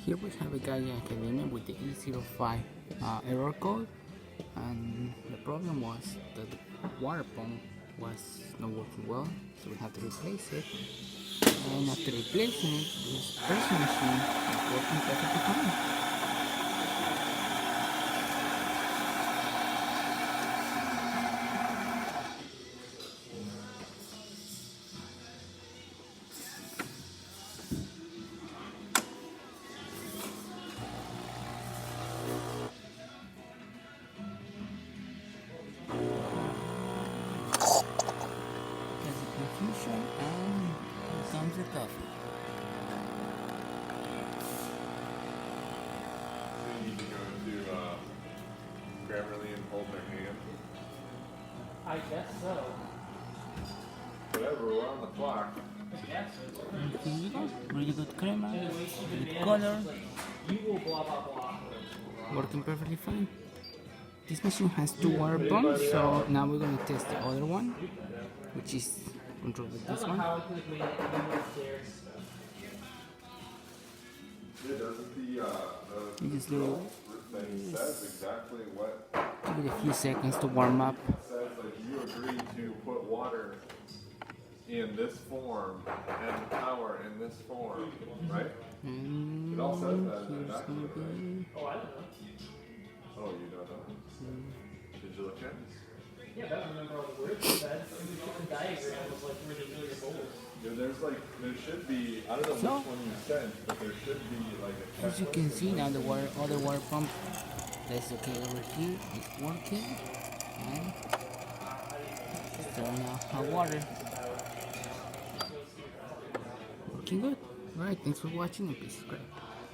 here we have a guy in Academia with the e05 error code, and the problem was that the water pump was not working well, so we had to replace it. And after replacing it, this espresso machine is working perfectly fine. Confusion, and here comes the coffee. So you need to go to Grammarly and hold their hand. I guess so. Whatever, we're on the clock. And here you go, really good crema, good color, You will blah blah blah. working perfectly fine. This machine has two water pumps, so now we're going to test the other one, which is controlled with this one. How I could have made it upstairs. It doesn't You just do thing says exactly what give it a few seconds to warm up. it says. Like you agreed to put water in this form and power in this form, right? And It all says that in the here's document, gonna be Oh, I don't know. Oh, you don't know? Did you look at it? Yeah, but I don't remember all the words it said. The diagram was like really, really bold. There should be, I don't know So- which one you sent, but there should be like a As you can see now, the other water pump that's okay over here is working, and it's throwing out hot water. Working good. Alright, thanks for watching and please subscribe.